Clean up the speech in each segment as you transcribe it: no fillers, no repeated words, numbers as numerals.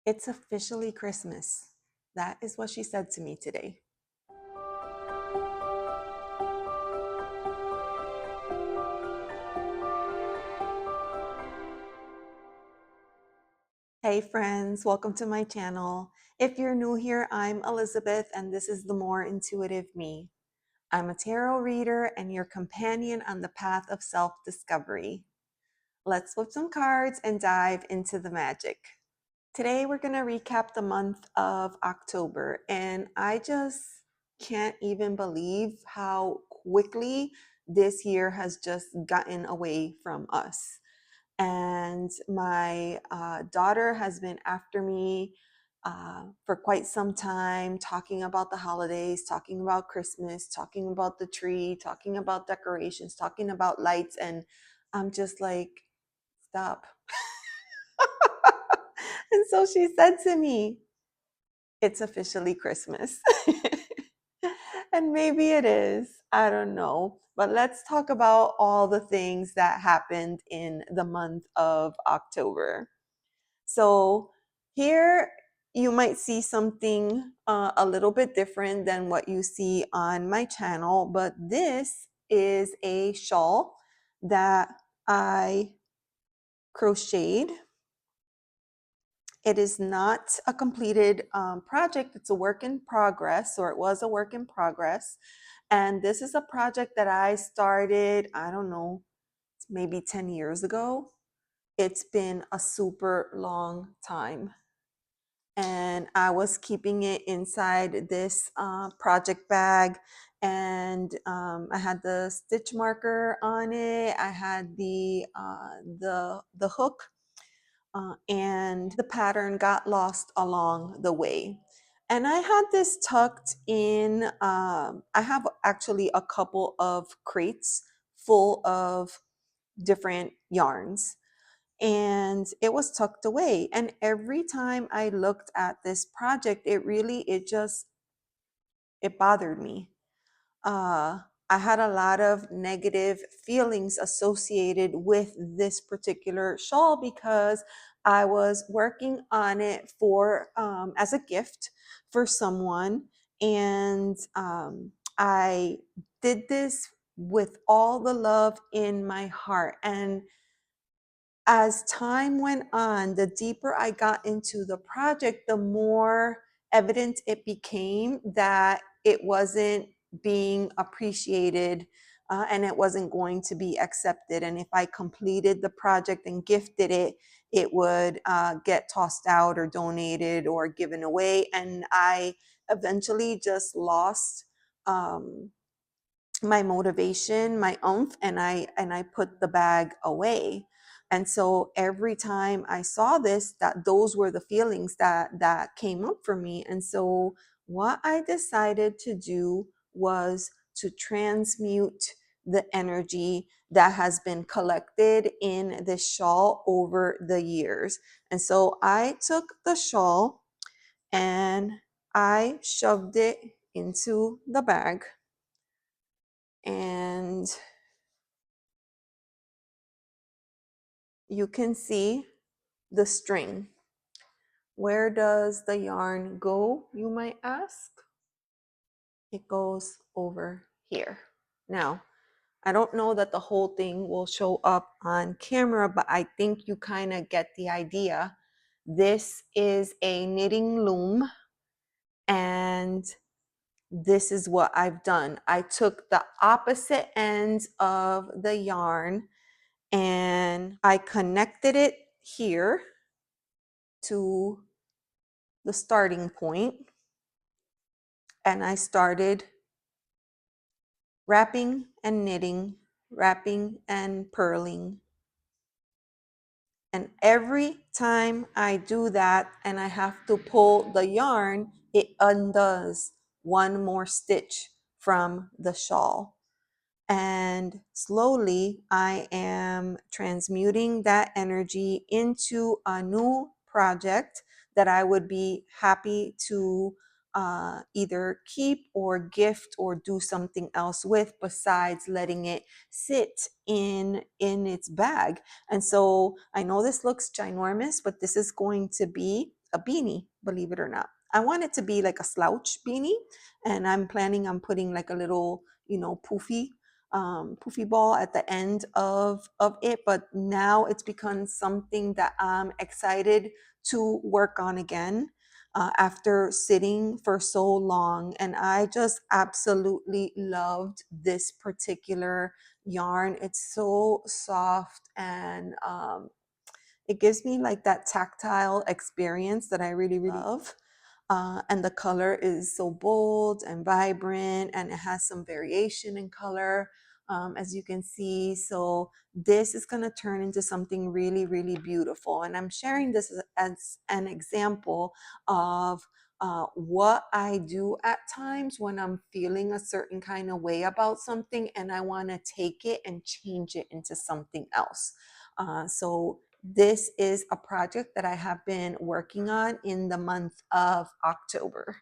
It's officially Christmas. That is what she said to me today. Hey friends, welcome to my channel. If you're new here, I'm Elizabeth and this is the More Intuitive Me. I'm a tarot reader and your companion on the path of self-discovery. Let's flip some cards and dive into the magic. Today we're going to recap the month of October, and I just can't even believe how quickly this year has just gotten away from us. And my daughter has been after me for quite some time, talking about the holidays, talking about Christmas, talking about the tree, talking about decorations, talking about lights, and I'm just like, stop. And so she said to me, it's officially Christmas. And maybe it is, I don't know. But let's talk about all the things that happened in the month of October. So here you might see something a little bit different than what you see on my channel, but this is a shawl that I crocheted. It is not a completed project. It's a work in progress, or it was a work in progress. And this is a project that I started, I don't know, maybe 10 years ago. It's been a super long time. And I was keeping it inside this project bag. And I had the stitch marker on it. I had the hook and the pattern got lost along the way. And I had this tucked in, I have actually a couple of crates full of different yarns, and it was tucked away. And every time I looked at this project, it bothered me. uh, I had a lot of negative feelings associated with this particular shawl because I was working on it for as a gift for someone, and I did this with all the love in my heart. And as time went on, the deeper I got into the project, the more evident it became that it wasn't being appreciated, and it wasn't going to be accepted. And if I completed the project and gifted it, it would get tossed out or donated or given away. And I eventually just lost my motivation, my oomph, and I put the bag away. And so every time I saw this, that those were the feelings that came up for me. And so what I decided to do was to transmute the energy that has been collected in this shawl over the years. And so I took the shawl and I shoved it into the bag, and you can see the string. Where does the yarn go, you might ask? It goes over here. Now, I don't know that the whole thing will show up on camera, but I think you kind of get the idea. This is a knitting loom, and this is what I've done. I took the opposite ends of the yarn and I connected it here to the starting point, and I started wrapping and knitting, wrapping and purling. And every time I do that and I have to pull the yarn, it undoes one more stitch from the shawl. And slowly I am transmuting that energy into a new project that I would be happy to either keep or gift or do something else with, besides letting it sit in its bag. And so I know this looks ginormous, but this is going to be a beanie, believe it or not. I want it to be like a slouch beanie, and I'm planning on putting like a little, poofy ball at the end of it. But now it's become something that I'm excited to work on again, after sitting for so long. And I just absolutely loved this particular yarn. It's so soft, and it gives me like that tactile experience that I really, really love. And the color is so bold and vibrant, and it has some variation in color, as you can see. So this is going to turn into something really, really beautiful. And I'm sharing this as an example of what I do at times when I'm feeling a certain kind of way about something and I want to take it and change it into something else. So this is a project that I have been working on in the month of October.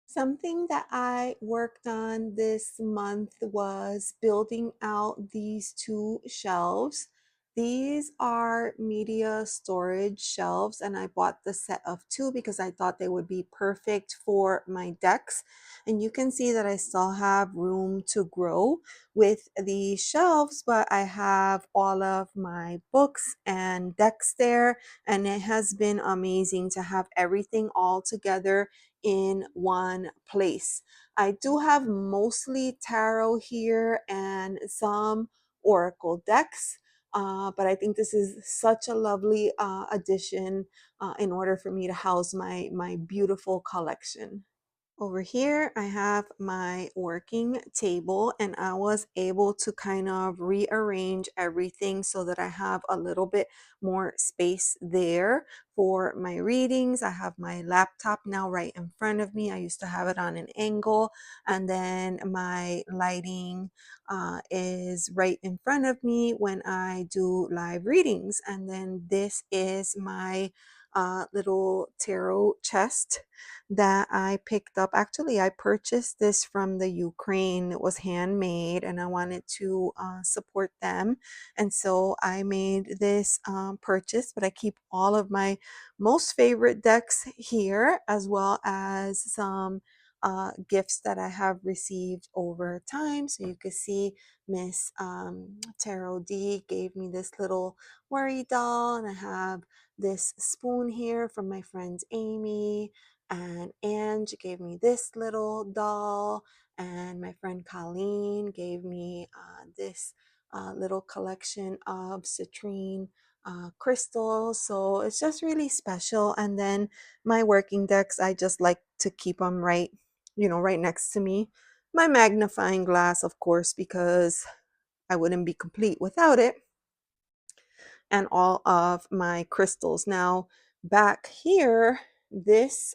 Something that I worked on this month was building out these two shelves. These are media storage shelves, and I bought the set of two because I thought they would be perfect for my decks. And you can see that I still have room to grow with the shelves, but I have all of my books and decks there, and it has been amazing to have everything all together in one place. I do have mostly tarot here and some oracle decks, but I think this is such a lovely addition in order for me to house my beautiful collection. Over here, I have my working table, and I was able to kind of rearrange everything so that I have a little bit more space there for my readings. I have my laptop now right in front of me. I used to have it on an angle, and then my lighting is right in front of me when I do live readings. And then this is my little tarot chest that I picked up. Actually, I purchased this from the Ukraine. It was handmade, and I wanted to support them. And so I made this purchase, but I keep all of my most favorite decks here, as well as some gifts that I have received over time. So you can see Miss Tarot D gave me this little worry doll, and I have this spoon here from my friend Amy, and Ange gave me this little doll, and my friend Colleen gave me this little collection of citrine crystals. So it's just really special. And then my working decks, I just like to keep them right next to me. My magnifying glass, of course, because I wouldn't be complete without it, and all of my crystals. Now, back here, this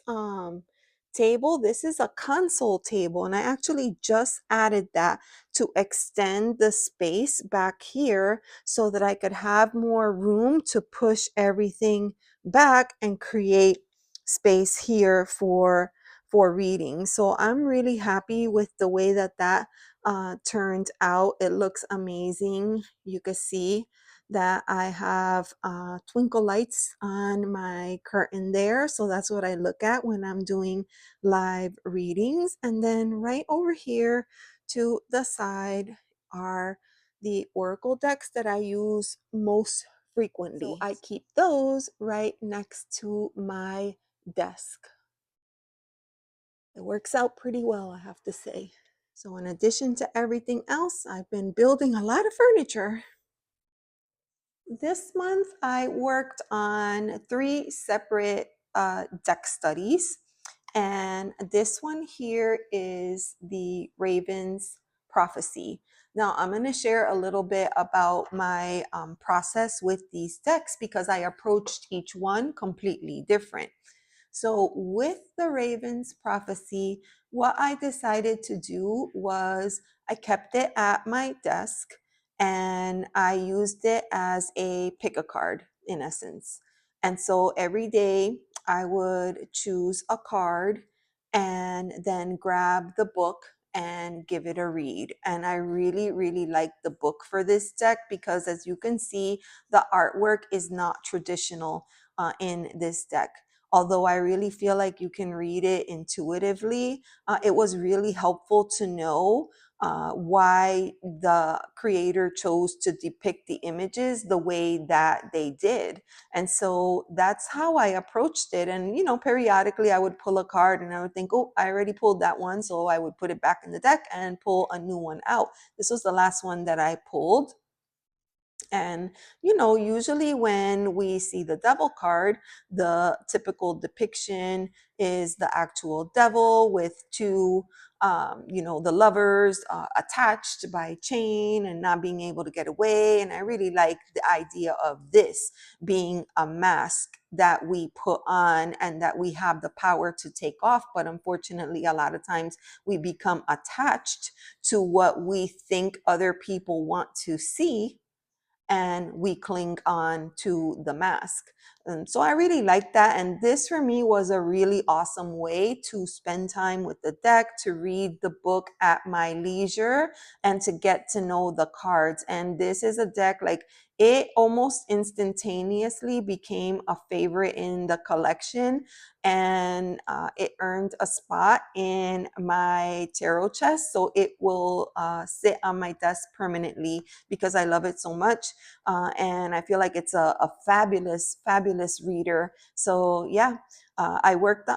table, this is a console table, and I actually just added that to extend the space back here so that I could have more room to push everything back and create space here for reading. So I'm really happy with the way that turned out. It looks amazing. You can see that I have twinkle lights on my curtain there. So that's what I look at when I'm doing live readings. And then right over here to the side are the oracle decks that I use most frequently. So I keep those right next to my desk. It works out pretty well, I have to say. So in addition to everything else, I've been building a lot of furniture. This month, I worked on three separate deck studies. And this one here is the Raven's Prophecy. Now, I'm going to share a little bit about my process with these decks because I approached each one completely different. So, with the Raven's Prophecy, what I decided to do was I kept it at my desk and I used it as a pick a card in essence. And so every day I would choose a card and then grab the book and give it a read. And I really, really like the book for this deck because, as you can see, the artwork is not traditional in this deck. although I really feel like you can read it intuitively, it was really helpful to know why the creator chose to depict the images the way that they did. And so that's how I approached it. And, periodically I would pull a card and I would think, oh, I already pulled that one. So I would put it back in the deck and pull a new one out. This was the last one that I pulled. And, usually when we see the devil card, the typical depiction is the actual devil with two, the lovers attached by chain and not being able to get away. And I really like the idea of this being a mask that we put on and that we have the power to take off. But unfortunately, a lot of times we become attached to what we think other people want to see, and we cling on to the mask. And so I really like that. And this for me was a really awesome way to spend time with the deck, to read the book at my leisure, and to get to know the cards. And this is a deck, like, it almost instantaneously became a favorite in the collection, and it earned a spot in my tarot chest. So it will sit on my desk permanently because I love it so much. And I feel like it's a fabulous, fabulous reader. So yeah, I worked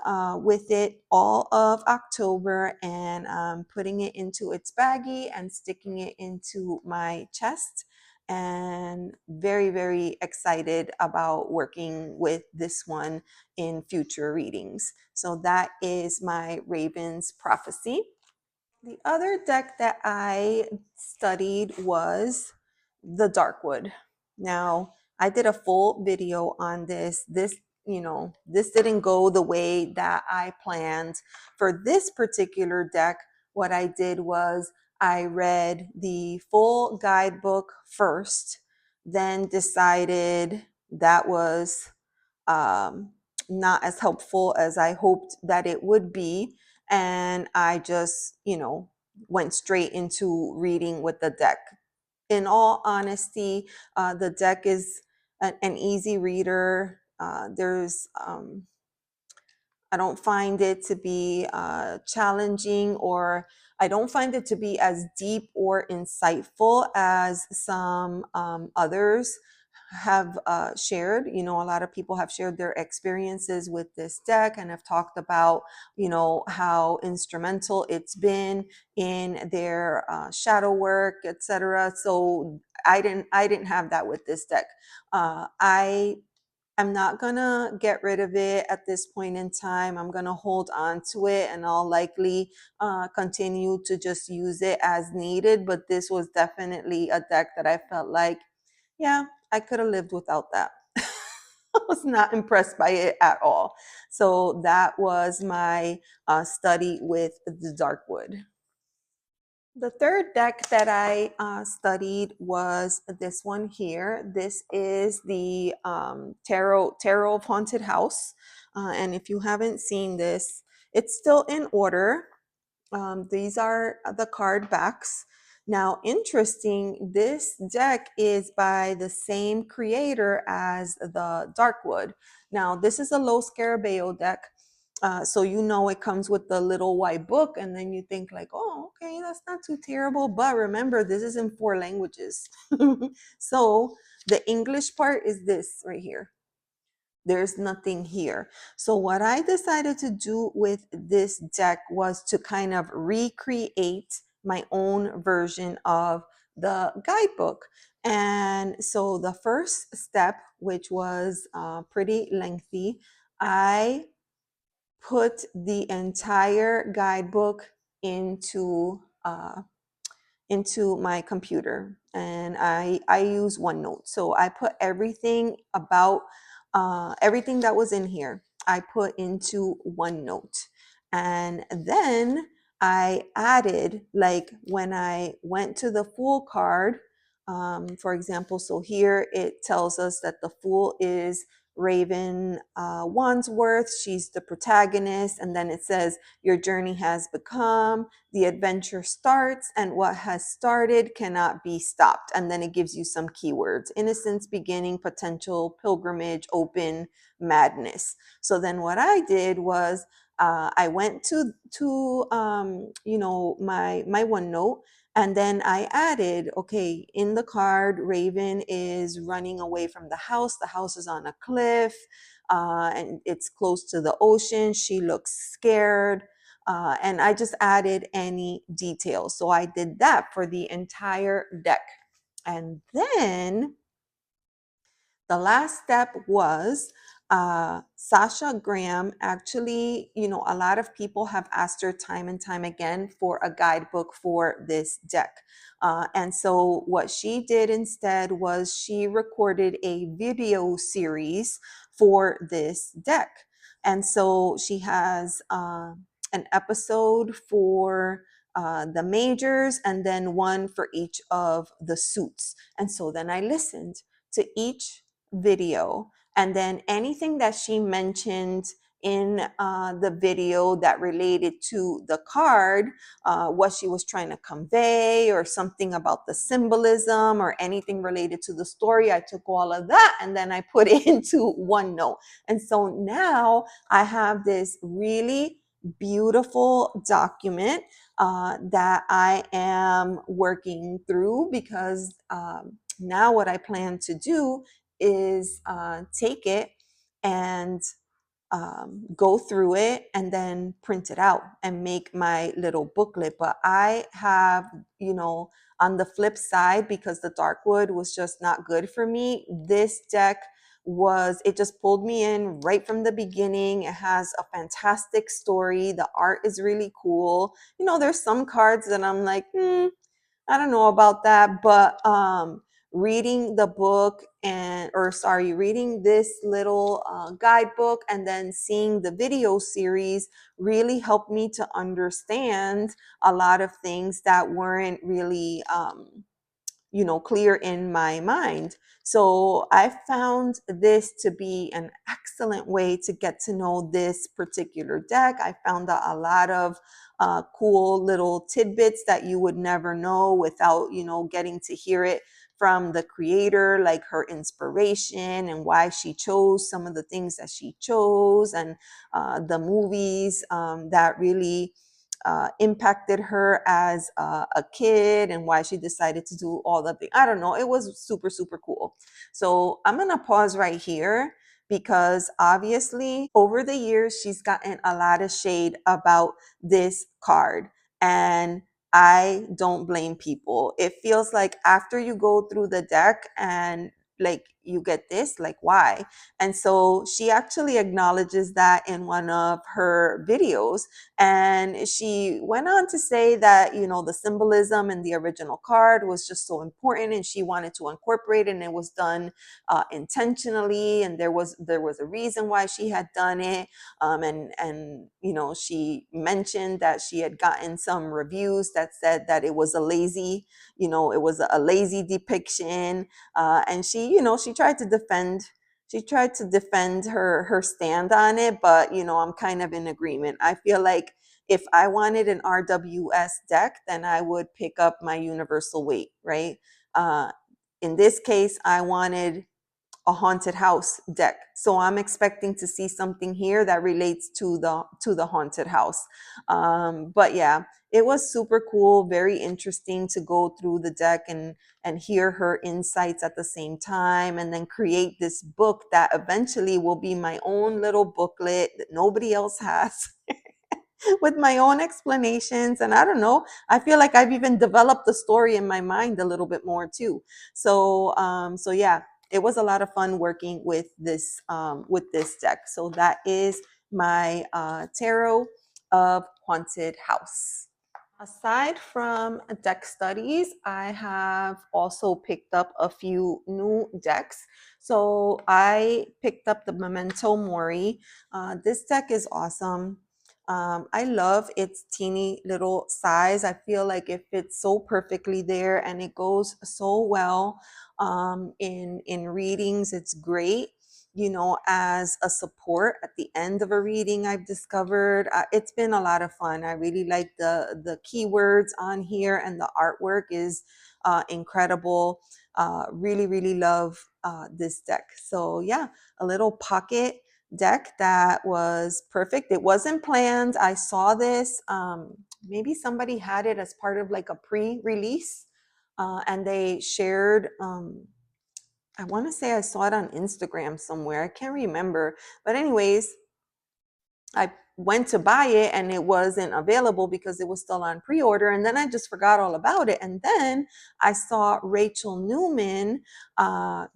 with it all of October, and putting it into its baggie and sticking it into my chest. And very, very excited about working with this one in future readings. So that is my Raven's Prophecy. The other deck that I studied was the Darkwood. Now, I did a full video on this. This didn't go the way that I planned. For this particular deck, what I did was I read the full guidebook first, then decided that was um, not as helpful as I hoped that it would be. And I just, went straight into reading with the deck. In all honesty, the deck is an easy reader. I don't find it to be challenging, or I don't find it to be as deep or insightful as some others have shared. A lot of people have shared their experiences with this deck and have talked about, how instrumental it's been in their shadow work, etc. So I didn't have that with this deck. I'm not gonna get rid of it at this point in time. I'm gonna hold on to it, and I'll likely continue to just use it as needed. But this was definitely a deck that I felt like, yeah, I could have lived without that. I was not impressed by it at all. So that was my study with the Darkwood. The third deck that I studied was this one here. This is the Tarot of Haunted House. And if you haven't seen this, it's still in order. These are the card backs. Now, interesting, this deck is by the same creator as the Darkwood. Now, this is a Los Scarabeo deck. So it comes with the little white book, and then you think like, oh, okay, that's not too terrible. But remember, this is in 4 languages. So the English part is this right here. There's nothing here. So what I decided to do with this deck was to kind of recreate my own version of the guidebook. And so the first step, which was pretty lengthy, I put the entire guidebook into my computer, and I use OneNote. So I put everything everything that was in here, I put into OneNote. And then I added, like, when I went to the Fool card, for example, so here it tells us that the Fool is Raven Wandsworth. She's the protagonist. And then it says, your journey has become, the adventure starts, and what has started cannot be stopped. And then it gives you some keywords: innocence, beginning, potential, pilgrimage, open, madness. So then what I did was I went to my OneNote, and then I added, okay, in the card, Raven is running away from the house. The house is on a cliff, and it's close to the ocean. She looks scared. And I just added any details. So I did that for the entire deck. And then the last step was Sasha Graham. Actually, a lot of people have asked her time and time again for a guidebook for this deck. And so what she did instead was she recorded a video series for this deck. And so she has an episode for the majors, and then one for each of the suits. And so then I listened to each video, and then anything that she mentioned in the video that related to the card, what she was trying to convey, or something about the symbolism, or anything related to the story, I took all of that and then I put it into OneNote. And so now I have this really beautiful document that I am working through, because now what I plan to do is take it and go through it and then print it out and make my little booklet. But I have, on the flip side, because the dark wood was just not good for me, this deck it just pulled me in right from the beginning. It has a fantastic story. The art is really cool. There's some cards that I'm like, I don't know about that, but reading the book reading this little guidebook and then seeing the video series really helped me to understand a lot of things that weren't really clear in my mind. So I found this to be an excellent way to get to know this particular deck. I found out a lot of cool little tidbits that you would never know without, getting to hear it from the creator, like her inspiration and why she chose some of the things that she chose, and the movies that really impacted her as a kid, and why she decided to do all the things. I don't know. It was super, super cool. So I'm going to pause right here, because obviously over the years, she's gotten a lot of shade about this card. And I don't blame people. It feels like after you go through the deck and like you get this, like why? And so she actually acknowledges that in one of her videos. And she went on to say that, the symbolism in the original card was just so important, and she wanted to incorporate it, and it was done intentionally. And there was a reason why she had done it. And she mentioned that she had gotten some reviews that said that it was a lazy, depiction. And she tried to defend her stand on it, but I'm kind of in agreement. I feel like if I wanted an RWS deck, then I would pick up my universal weight, right? In this case, I wanted a haunted house deck, so I'm expecting to see something here that relates to the haunted house. But yeah, it was super cool, very interesting to go through the deck and hear her insights at the same time, and then create this book that eventually will be my own little booklet that nobody else has. With my own explanations. And I don't know, I feel like I've even developed the story in my mind a little bit more too. So yeah, it was a lot of fun working with this deck. So that is my tarot of Haunted House. Aside from deck studies, I have also picked up a few new decks. So I picked up the Memento Mori. This deck is awesome. I love its teeny little size. I feel like it fits so perfectly there, and it goes so well in readings. It's great. as a support at the end of a reading. I've discovered it's been a lot of fun. I really like the keywords on here, and the artwork is incredible. Really, really love this deck. So yeah, a little pocket deck that was perfect. It wasn't planned. I saw this. Maybe somebody had it as part of like a pre-release, and they shared. I want to say I saw it on Instagram somewhere. I can't remember. But anyways, I went to buy it and it wasn't available because it was still on pre-order, and then I just forgot all about it. And then I saw Rachel Newman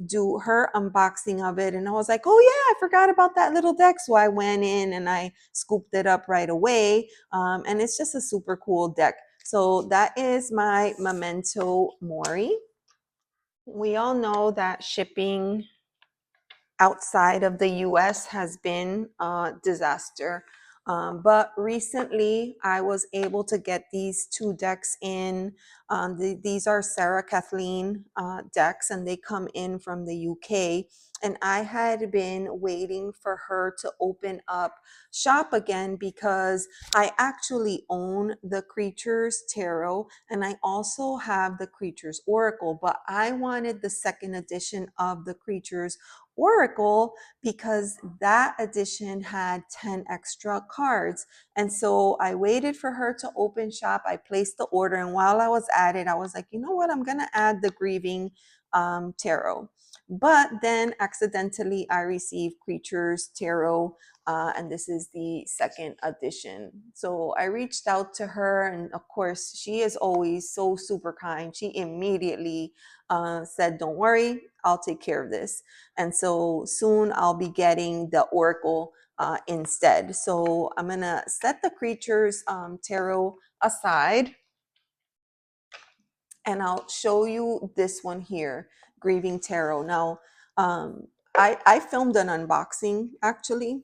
do her unboxing of it, and I was like, oh yeah, I forgot about that little deck. So I went in and I scooped it up right away, and it's just a super cool deck. So that is my Memento Mori. We all know that shipping outside of the US has been a disaster. But recently, I was able to get these two decks in. These are Sarah Kathleen decks, and they come in from the UK. And I had been waiting for her to open up shop again because I actually own the Creatures Tarot, and I also have the Creatures Oracle, but I wanted the second edition of the Creatures Oracle because that edition had 10 extra cards. And so I waited for her to open shop. I placed the order. And while I was at it, I was like, you know what? I'm going to add the Grieving Tarot. But then accidentally, I received Creatures Tarot. And this is the second edition. So I reached out to her. And of course, she is always so super kind. She immediately said, don't worry, I'll take care of this. And so soon I'll be getting the Oracle instead. So I'm going to set the Creatures Tarot aside, and I'll show you this one here, Grieving Tarot. Now, I filmed an unboxing actually.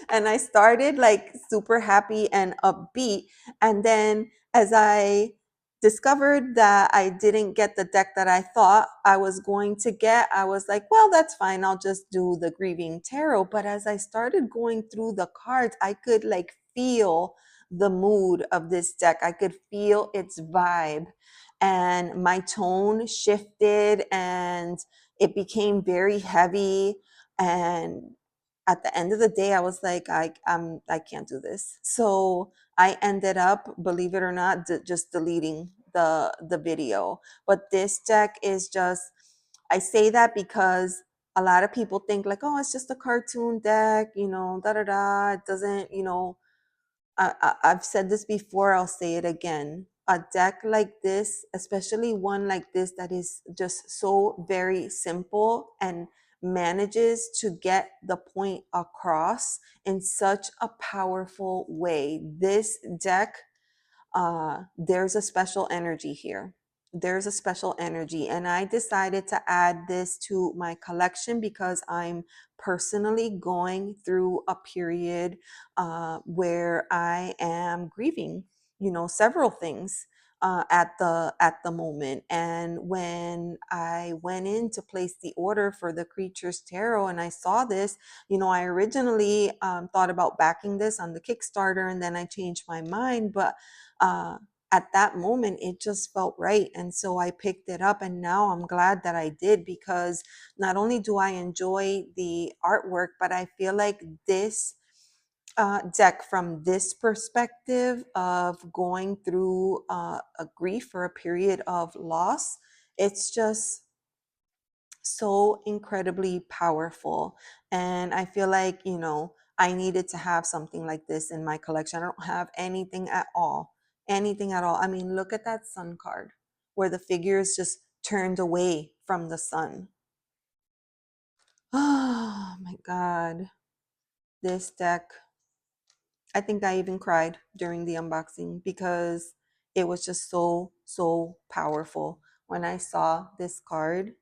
And I started like super happy and upbeat. And then as I discovered that I didn't get the deck that I thought I was going to get, I was like, well, that's fine. I'll just do the Grieving Tarot. But as I started going through the cards, I could like feel the mood of this deck. I could feel its vibe, and my tone shifted and it became very heavy. And at the end of the day, I was like, I can't do this. So I ended up, believe it or not, just deleting the video. But this deck is just, I say that because a lot of people think like, oh, it's just a cartoon deck, da da da. It doesn't, I've said this before, I'll say it again. A deck like this, especially one like this that is just so very simple and manages to get the point across in such a powerful way. This deck, there's a special energy here. There's a special energy. And I decided to add this to my collection because I'm personally going through a period where I am grieving, several things. At the moment. And when I went in to place the order for the Creatures Tarot and I saw this, I originally thought about backing this on the Kickstarter, and then I changed my mind. But uh, at that moment, it just felt right. And so I picked it up, and now I'm glad that I did, because not only do I enjoy the artwork, but I feel like this deck, from this perspective of going through a grief or a period of loss, it's just so incredibly powerful. And I feel like, I needed to have something like this in my collection. I don't have anything at all. Anything at all. I mean, look at that sun card where the figure is just turned away from the sun. Oh my God. This deck, I think I even cried during the unboxing because it was just so, so powerful. When I saw this card,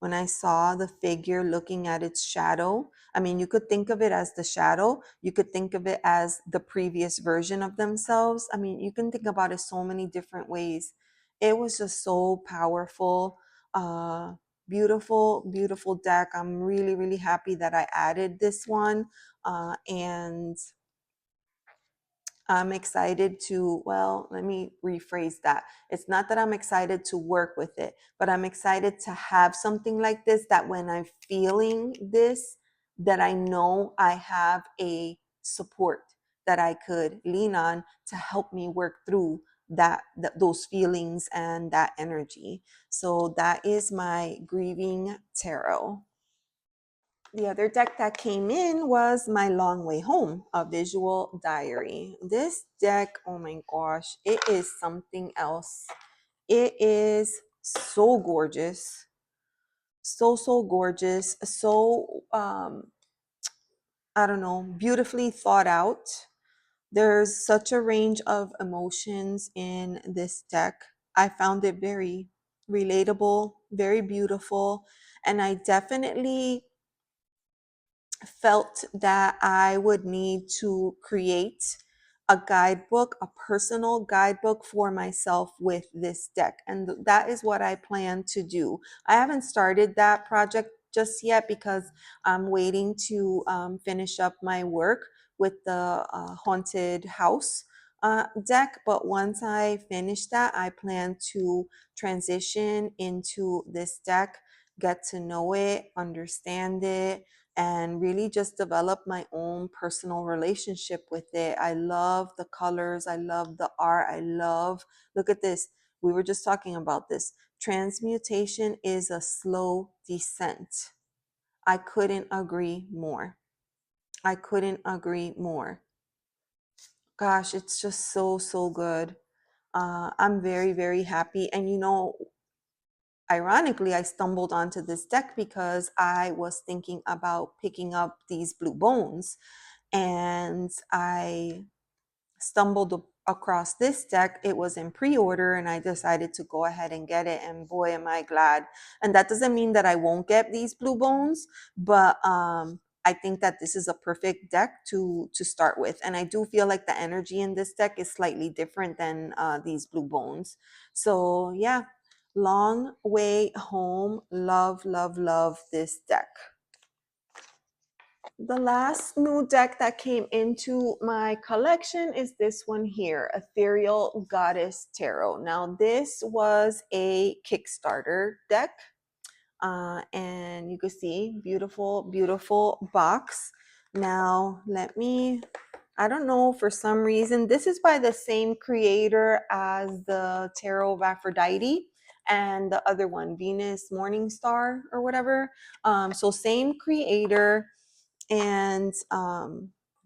when I saw the figure looking at its shadow, I mean, you could think of it as the shadow. You could think of it as the previous version of themselves. I mean, you can think about it so many different ways. It was just so powerful. Beautiful, beautiful deck. I'm really, really happy that I added this one. And I'm excited to, well, let me rephrase that. It's not that I'm excited to work with it, but I'm excited to have something like this that when I'm feeling this, that I know I have a support that I could lean on to help me work through those feelings and that energy. So that is my grieving tarot. The other deck that came in was My Long Way Home, a visual diary. This deck, oh my gosh, it is something else. It is so gorgeous. So gorgeous. So, I don't know, beautifully thought out. There's such a range of emotions in this deck. I found it very relatable, very beautiful, and I definitely felt that I would need to create a guidebook, a personal guidebook for myself with this deck. And that is what I plan to do. I haven't started that project just yet because I'm waiting to finish up my work with the haunted house deck. But once I finish that, I plan to transition into this deck, get to know it, understand it, and really just develop my own personal relationship with it. I love the colors. I love the art. Look at this. We were just talking about this. Transmutation is a slow descent. I couldn't agree more. I couldn't agree more. Gosh, it's just so good. I'm very, very happy. And ironically, I stumbled onto this deck because I was thinking about picking up these blue bones, and I stumbled across this deck. It was in pre-order and I decided to go ahead and get it, and boy am I glad. And that doesn't mean that I won't get these blue bones, but I think that this is a perfect deck to start with. And I do feel like the energy in this deck is slightly different than these blue bones. So yeah, Long Way Home. Love this deck. The last new deck that came into my collection is this one here, Ethereal Goddess Tarot. Now, this was a Kickstarter deck, and you can see beautiful box. Now, I don't know, for some reason, this is by the same creator as the Tarot of Aphrodite and the other one, Venus Morningstar or whatever. So same creator and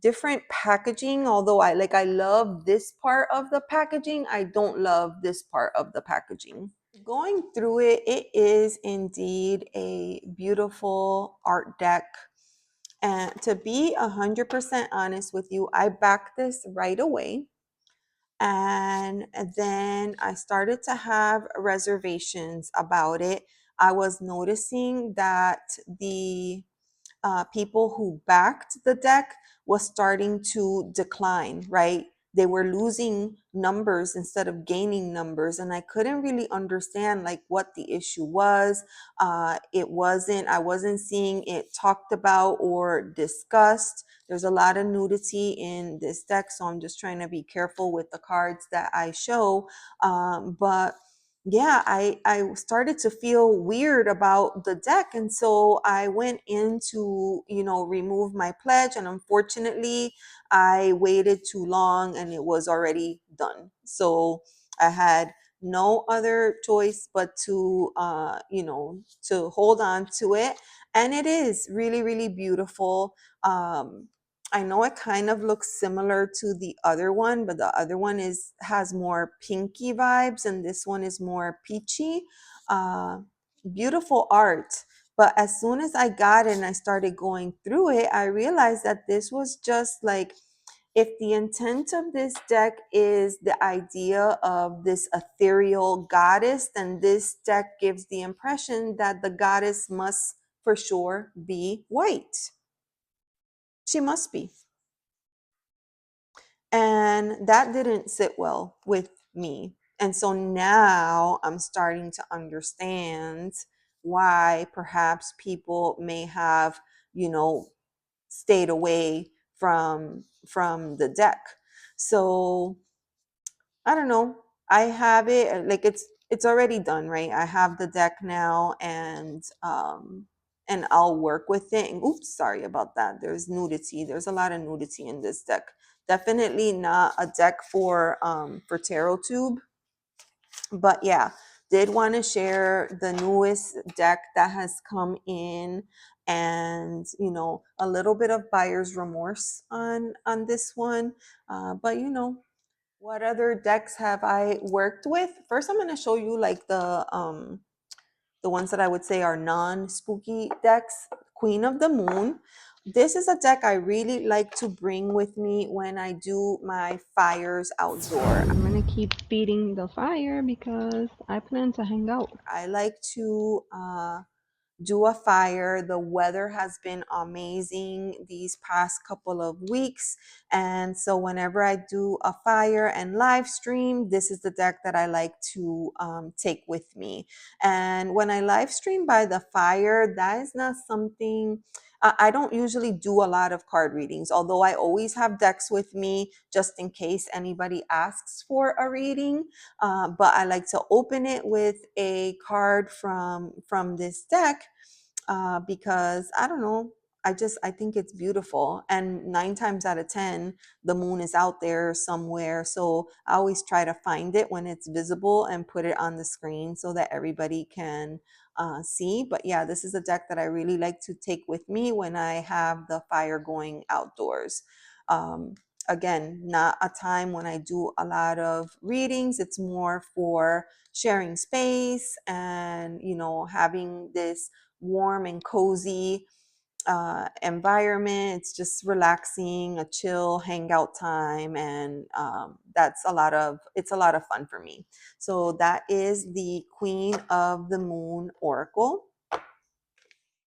different packaging. Although I love this part of the packaging, I don't love this part of the packaging. Going through it, it is indeed a beautiful art deck. And to be 100% honest with you, I backed this right away. And then I started to have reservations about it. I was noticing that the people who backed the deck was starting to decline, right? They were losing numbers instead of gaining numbers. And I couldn't really understand like what the issue was. I wasn't seeing it talked about or discussed. There's a lot of nudity in this deck, so I'm just trying to be careful with the cards that I show. But yeah, I started to feel weird about the deck. And so I went in to, remove my pledge. And unfortunately, I waited too long and it was already done. So I had no other choice but to, to hold on to it. And it is really, really beautiful. I know it kind of looks similar to the other one, but the other one has more pinky vibes and this one is more peachy. Uh, Beautiful art. But as soon as I got it and I started going through it, I realized that this was just like, if the intent of this deck is the idea of this ethereal goddess, then this deck gives the impression that the goddess must for sure be white. She must be. And that didn't sit well with me. And so now I'm starting to understand why perhaps people may have, you know, stayed away from the deck. So I don't know. I have it like it's already done, right? I have the deck now, and I'll work with it. And oops, sorry about that. There's nudity. There's a lot of nudity in this deck. Definitely not a deck for tarot tube. But yeah, did want to share the newest deck that has come in, and you know, a little bit of buyer's remorse on this one. But you know, what other decks have I worked with? First, I'm going to show you like the ones that I would say are non-spooky decks. Queen of the Moon. This is a deck I really like to bring with me when I do my fires outdoor. I'm gonna keep feeding the fire because I plan to hang out. I like to do a fire. The weather has been amazing these past couple of weeks. And so whenever I do a fire and live stream, this is the deck that I like to take with me. And when I live stream by the fire, that is not something. I don't usually do a lot of card readings, although I always have decks with me just in case anybody asks for a reading. But I like to open it with a card from this deck, because I don't know. I think it's beautiful, and 9 times out of 10, the moon is out there somewhere. So I always try to find it when it's visible and put it on the screen so that everybody can see. But yeah, this is a deck that I really like to take with me when I have the fire going outdoors. Um, Again, not a time when I do a lot of readings. It's more for sharing space and, you know, having this warm and cozy environment. It's just relaxing, a chill hangout time, and it's a lot of fun for me. So that is the Queen of the Moon Oracle.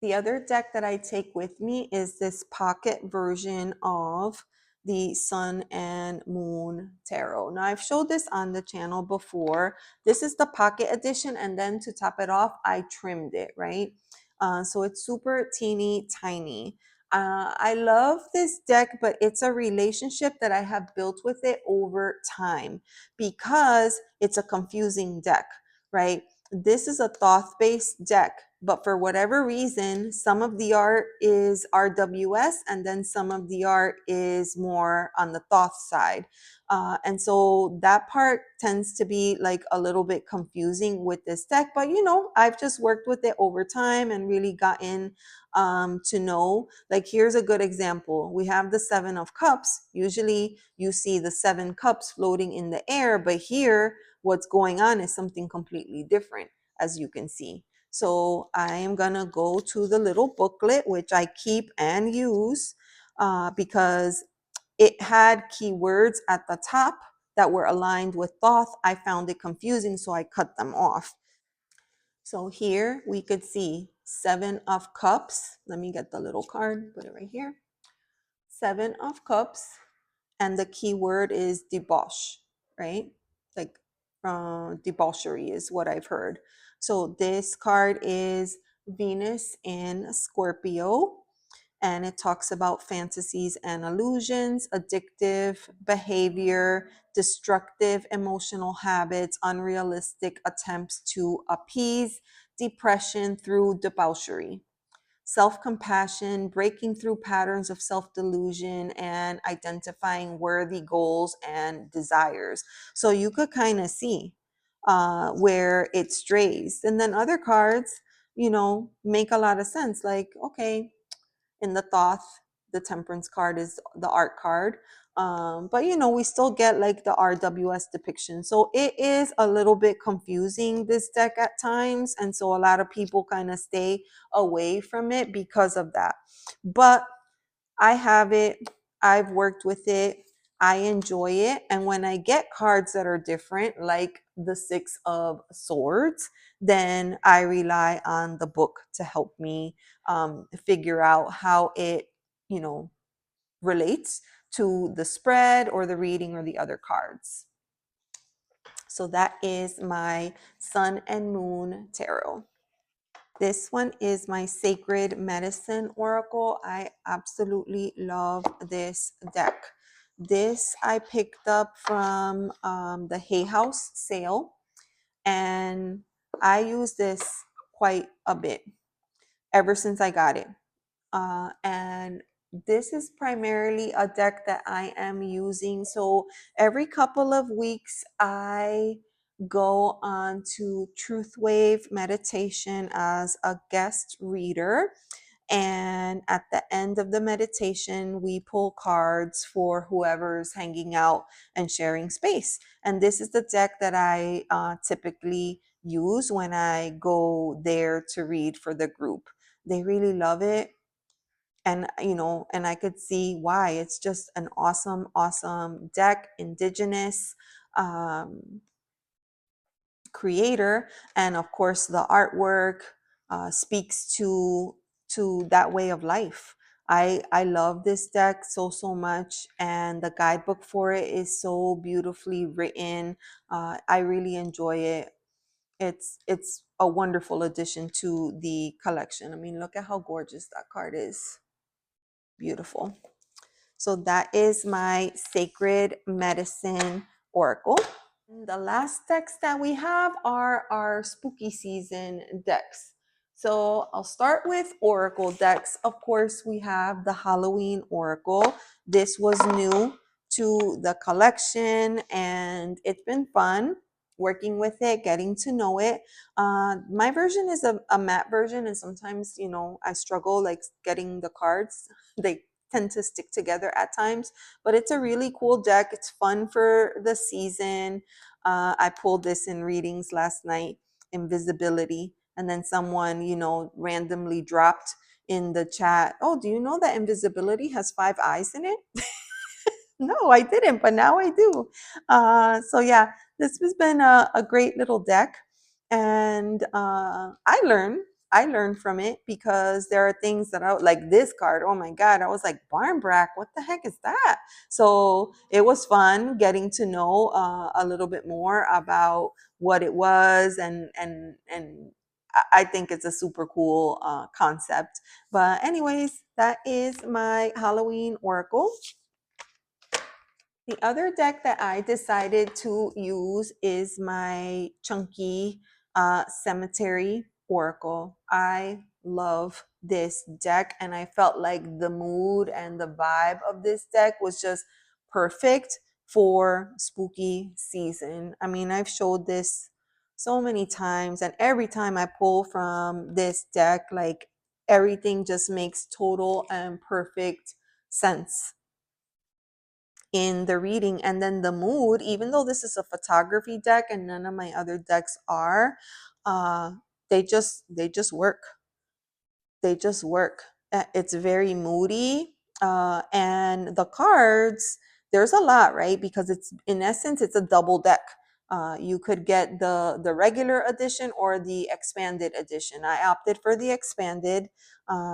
The other deck that I take with me is this pocket version of the Sun and Moon Tarot. Now, I've showed this on the channel before. This is the pocket edition, and then to top it off, I trimmed it, right? So it's super teeny tiny. I love this deck, but it's a relationship that I have built with it over time because it's a confusing deck, right? This is a Thoth-based deck, but for whatever reason, some of the art is RWS, and then some of the art is more on the Thoth side. And so that part tends to be like a little bit confusing with this deck, but you know, I've just worked with it over time and really gotten to know. Like, here's a good example. We have the Seven of Cups. Usually you see the 7 cups floating in the air, but here what's going on is something completely different, as you can see. So I am gonna go to the little booklet, which I keep and use because it had keywords at the top that were aligned with Thoth. I found it confusing, so I cut them off. So here we could see 7 of Cups. Let me get the little card, put it right here. 7 of Cups, and the keyword is debauch, right? Like debauchery is what I've heard. So this card is Venus in Scorpio, and it talks about fantasies and illusions, addictive behavior, destructive emotional habits, unrealistic attempts to appease, depression through debauchery, self-compassion, breaking through patterns of self-delusion, and identifying worthy goals and desires. So you could kind of see where it strays. And then other cards, you know, make a lot of sense. Like, okay, in the Thoth, the Temperance card is the art card. But you know, we still get like the RWS depiction. So it is a little bit confusing, this deck at times. And so a lot of people kind of stay away from it because of that. But I have it, I've worked with it, I enjoy it. And when I get cards that are different, like the 6 of Swords, then I rely on the book to help me figure out how it, you know, relates to the spread or the reading or the other cards. So that is my Sun and Moon Tarot. This one is my Sacred Medicine Oracle. I absolutely love this deck. This I picked up from the Hay House sale, and I use this quite a bit ever since I got it. And this is primarily a deck that I am using. So every couple of weeks, I go on to Truth Wave Meditation as a guest reader. And at the end of the meditation, we pull cards for whoever's hanging out and sharing space. And this is the deck that I typically use when I go there to read for the group. They really love it, and and I could see why. It's just an awesome deck. Indigenous um, creator, and of course the artwork speaks to that way of life. I love this deck so much, and the guidebook for it is so beautifully written. I really enjoy it. It's a wonderful addition to the collection. I mean, look at how gorgeous that card is. Beautiful. So that is my Sacred Medicine Oracle. The last decks that we have are our spooky season decks. So I'll start with Oracle decks. Of course, we have the Halloween Oracle. This was new to the collection, and it's been fun working with it, getting to know it. My version is a matte version, and sometimes, I struggle like getting the cards. They tend to stick together at times, but it's a really cool deck. It's fun for the season. I pulled this in readings last night, invisibility. And then someone, randomly dropped in the chat, oh, do you know that invisibility has 5 eyes in it? No, I didn't, but now I do. So yeah, this has been a great little deck, and I learned from it, because there are things that I like this card. Oh my God, I was like, Barnbrack, what the heck is that? So it was fun getting to know a little bit more about what it was, and I think it's a super cool concept. But anyways, that is my Halloween Oracle. The other deck that I decided to use is my chunky Cemetery Oracle. I love this deck, and I felt like the mood and the vibe of this deck was just perfect for spooky season. I mean, I've showed this so many times, and every time I pull from this deck, like everything just makes total and perfect sense in the reading. And then the mood, even though this is a photography deck and none of my other decks are, uh they just work. They just work. It's very moody, and the cards, there's a lot, right? Because it's, in essence, it's a double deck. You could get the regular edition or the expanded edition. I opted for the expanded,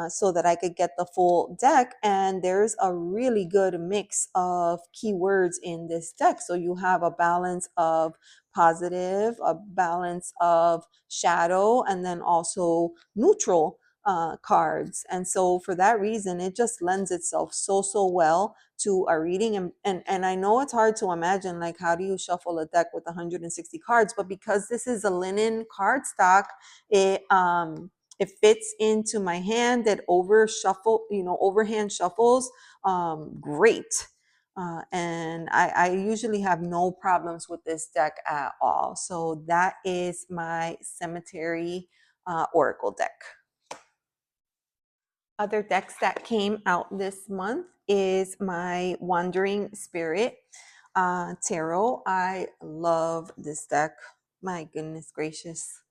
so that I could get the full deck. And there's a really good mix of keywords in this deck. So you have a balance of positive, a balance of shadow, and then also neutral cards. And so for that reason, it just lends itself so well to a reading. And I know it's hard to imagine, like, how do you shuffle a deck with 160 cards? But because this is a linen card stock, it fits into my hand. It overhand shuffles great. And I usually have no problems with this deck at all. So that is my Cemetery Oracle deck. Other decks that came out this month is my Wandering Spirit Tarot. I love this deck. My goodness gracious.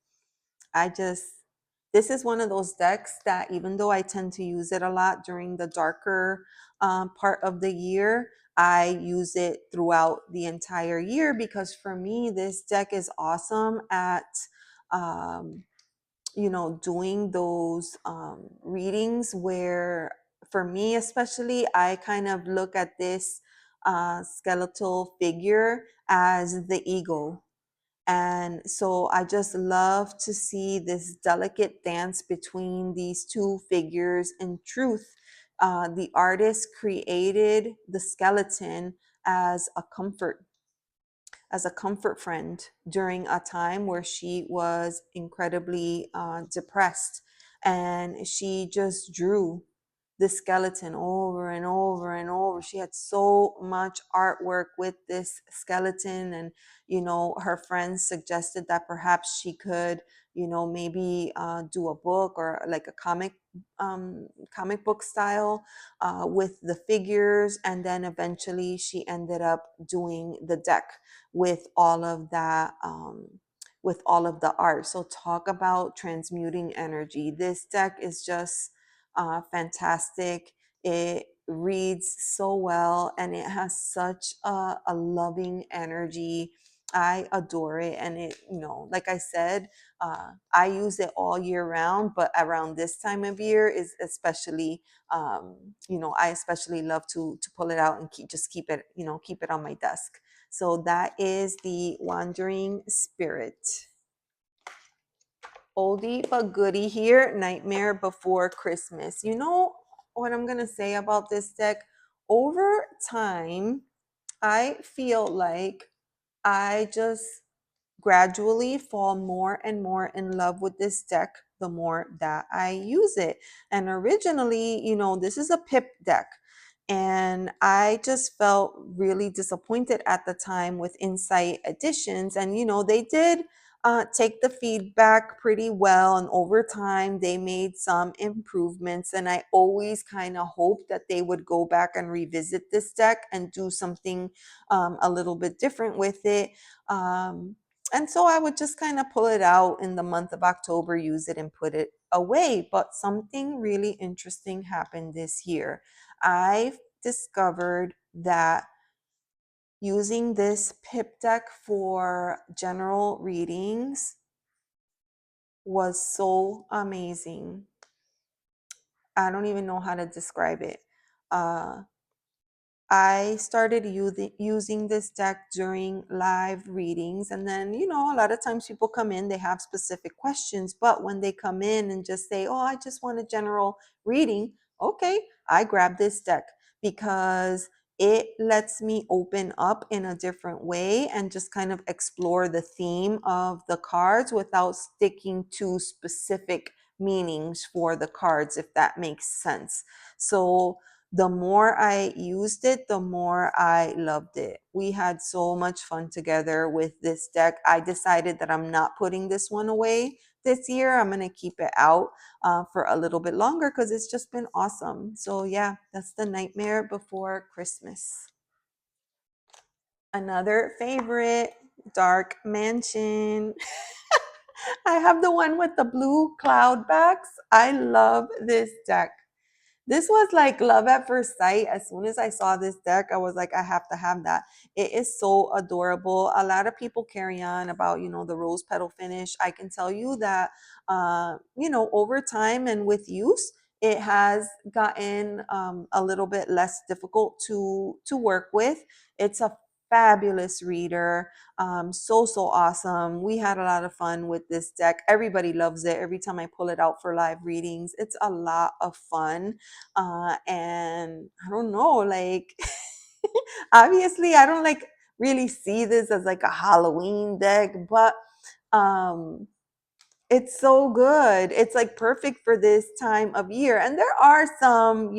This is one of those decks that, even though I tend to use it a lot during the darker part of the year, I use it throughout the entire year, because for me, this deck is awesome at um, doing those readings where, for me especially, I kind of look at this skeletal figure as the ego. And so I just love to see this delicate dance between these two figures. In truth, the artist created the skeleton as a comfort, as a comfort friend during a time where she was incredibly depressed. And she just drew the skeleton over and over and over. She had so much artwork with this skeleton. And, her friends suggested that perhaps she could, maybe do a book or like a comic book style with the figures. And then eventually she ended up doing the deck with all of that, with all of the art. So talk about transmuting energy. This deck is just fantastic. It reads so well and it has such a loving energy. I adore it. And it, like I said, I use it all year round, but around this time of year is especially, I especially love to pull it out and keep it, keep it on my desk. So that is the Wandering Spirit. Oldie but goodie here, Nightmare Before Christmas. You know what I'm going to say about this deck? Over time, I feel like I just gradually fall more and more in love with this deck the more that I use it. And originally, this is a pip deck. And I just felt really disappointed at the time with Insight Editions. And, they did take the feedback pretty well. And over time, they made some improvements. And I always kind of hoped that they would go back and revisit this deck and do something a little bit different with it. And so I would just kind of pull it out in the month of October, use it and put it away. But something really interesting happened this year. I discovered that using this pip deck for general readings was so amazing. I don't even know how to describe it. I started using this deck during live readings. And then, a lot of times people come in, they have specific questions. But when they come in and just say, oh, I just want a general reading, okay, I grab this deck because it lets me open up in a different way and just kind of explore the theme of the cards without sticking to specific meanings for the cards, if that makes sense. So, the more I used it, the more I loved it. We had so much fun together with this deck. I decided that I'm not putting this one away this year. I'm going to keep it out for a little bit longer because it's just been awesome. So, yeah, that's the Nightmare Before Christmas. Another favorite, Dark Mansion. I have the one with the blue cloud backs. I love this deck. This was like love at first sight. As soon as I saw this deck, I was like, I have to have that. It is so adorable. A lot of people carry on about, the rose petal finish. I can tell you that, over time and with use, it has gotten a little bit less difficult to work with. It's a fabulous reader. So awesome. We had a lot of fun with this deck. Everybody loves it. Every time I pull it out for live readings, it's a lot of fun. And I don't know, like, obviously, I don't like really see this as like a Halloween deck, but um, it's so good. It's like perfect for this time of year. And there are some,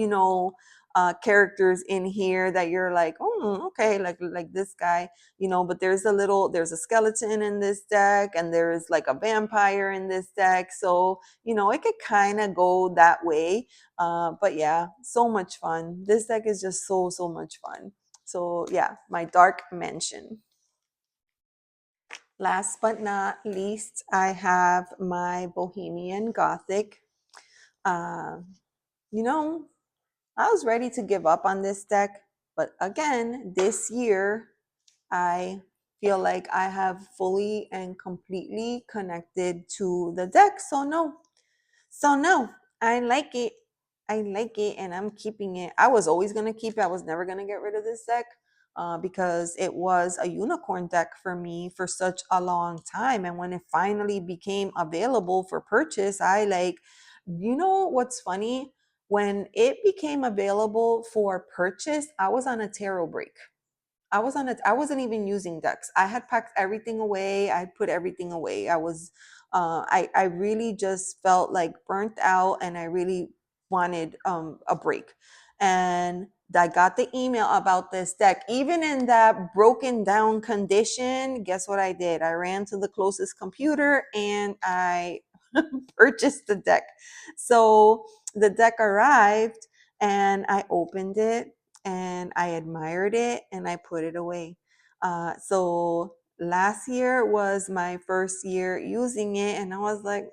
characters in here that you're like, oh, okay, like this guy, but there's a skeleton in this deck and there's like a vampire in this deck. So, it could kind of go that way. But yeah, so much fun. This deck is just so much fun. So yeah, my Dark Mansion. Last but not least, I have my Bohemian Gothic. Uh, you know, I was ready to give up on this deck, but again, this year, I feel like I have fully and completely connected to the deck. So no, I like it. I like it and I'm keeping it. I was always going to keep it. I was never going to get rid of this deck. because it was a unicorn deck for me for such a long time. And when it finally became available for purchase, I like, you know what's funny? When it became available for purchase, I was on a tarot break. I wasn't even using decks. I had packed everything away. I put everything away. I really just felt like burnt out, and I really wanted a break. And I got the email about this deck. Even in that broken down condition, guess what I did? I ran to the closest computer and I purchased the deck. So the deck arrived and I opened it and I admired it and I put it away. So last year was my first year using it, and I was like,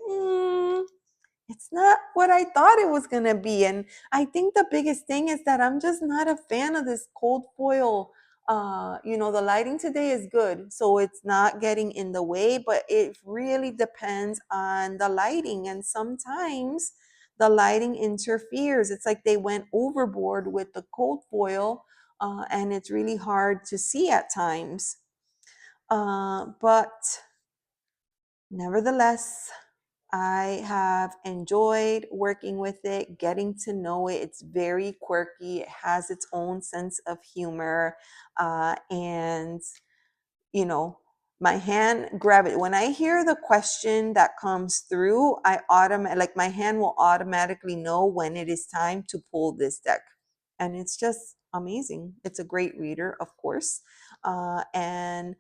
it's not what I thought it was gonna be. And I think the biggest thing is that I'm just not a fan of this cold foil. The lighting today is good, so it's not getting in the way, but it really depends on the lighting. And sometimes the lighting interferes. It's like they went overboard with the cold foil, and it's really hard to see at times. But nevertheless, I have enjoyed working with it, getting to know it. It's very quirky. It has its own sense of humor. And, you know, my hand grab it. When I hear the question that comes through, my hand will automatically know when it is time to pull this deck. And it's just amazing. It's a great reader, of course. And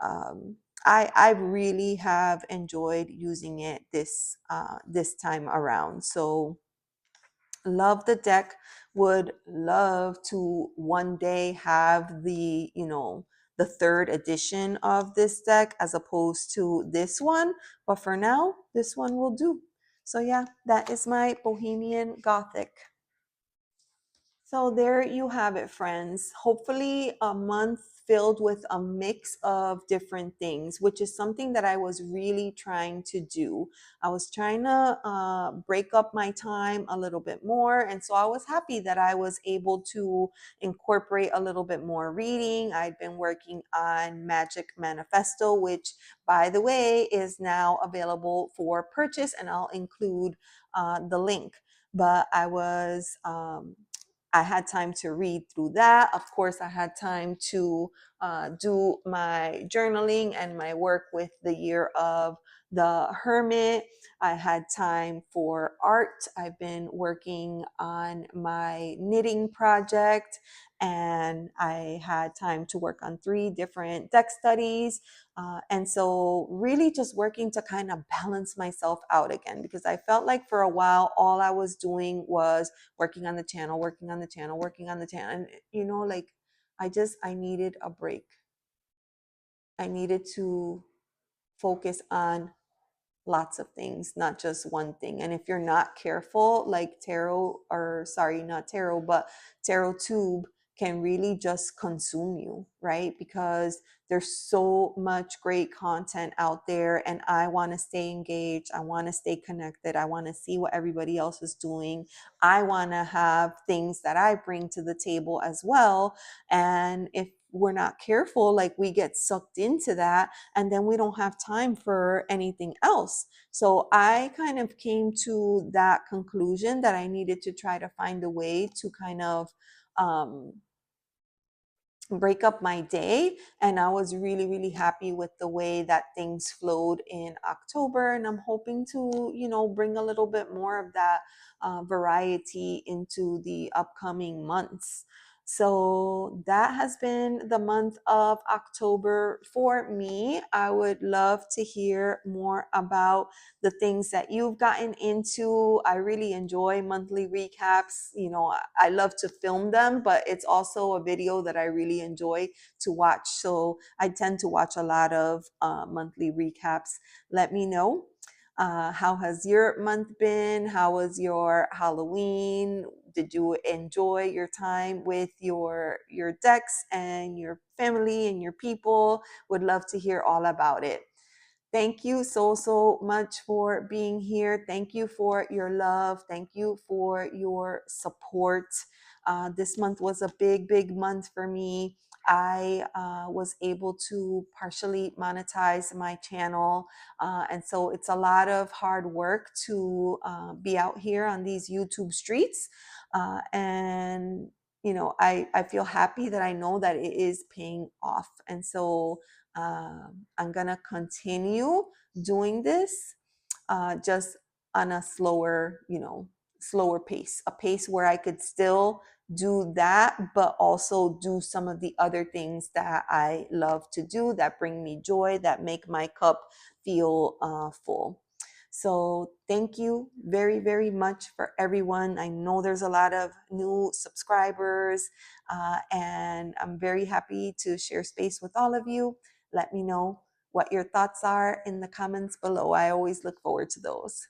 um, I really have enjoyed using it this time around. So love the deck. Would love to one day have the third edition of this deck as opposed to this one. But for now, this one will do. So yeah, that is my Bohemian Gothic. So there you have it, friends. Hopefully, a month filled with a mix of different things, which is something that I was really trying to do. I was trying to break up my time a little bit more. And so I was happy that I was able to incorporate a little bit more reading. I'd been working on Magic Manifesto, which, by the way, is now available for purchase, and I'll include the link. But I had time to read through that. Of course, I had time to do my journaling and my work with the Year of the Hermit. I had time for art. I've been working on my knitting project, and I had time to work on 3 different deck studies. And so, really, just working to kind of balance myself out again, because I felt like for a while, all I was doing was working on the channel, working on the channel, working on the channel. And, like I needed a break. I needed to focus on lots of things, not just one thing. And if you're not careful, like not tarot, but tarot tube can really just consume you, right? Because there's so much great content out there, and I want to stay engaged. I want to stay connected. I want to see what everybody else is doing. I want to have things that I bring to the table as well. And if we're not careful, like we get sucked into that, and then we don't have time for anything else. So I kind of came to that conclusion that I needed to try to find a way to kind of um, break up my day. And I was really, really happy with the way that things flowed in October. And I'm hoping to, bring a little bit more of that variety into the upcoming months. So that has been the month of October for me. I would love to hear more about the things that you've gotten into. I really enjoy monthly recaps. I love to film them, but it's also a video that I really enjoy to watch. So I tend to watch a lot of monthly recaps. Let me know. How has your month been? How was your Halloween? Did you enjoy your time with your decks and your family and your people? Would love to hear all about it. Thank you so much for being here. Thank you for your love. Thank you for your support. This month was a big, big month for me. I was able to partially monetize my channel. And so it's a lot of hard work to be out here on these YouTube streets. And, you know, I feel happy that I know that it is paying off. And so I'm going to continue doing this just on a slower, you know, slower pace, a pace where I could still do that, but also do some of the other things that I love to do that bring me joy, that make my cup feel full. So thank you very, very much for everyone. I know there's a lot of new subscribers, and I'm very happy to share space with all of you. Let me know what your thoughts are in the comments below. I always look forward to those.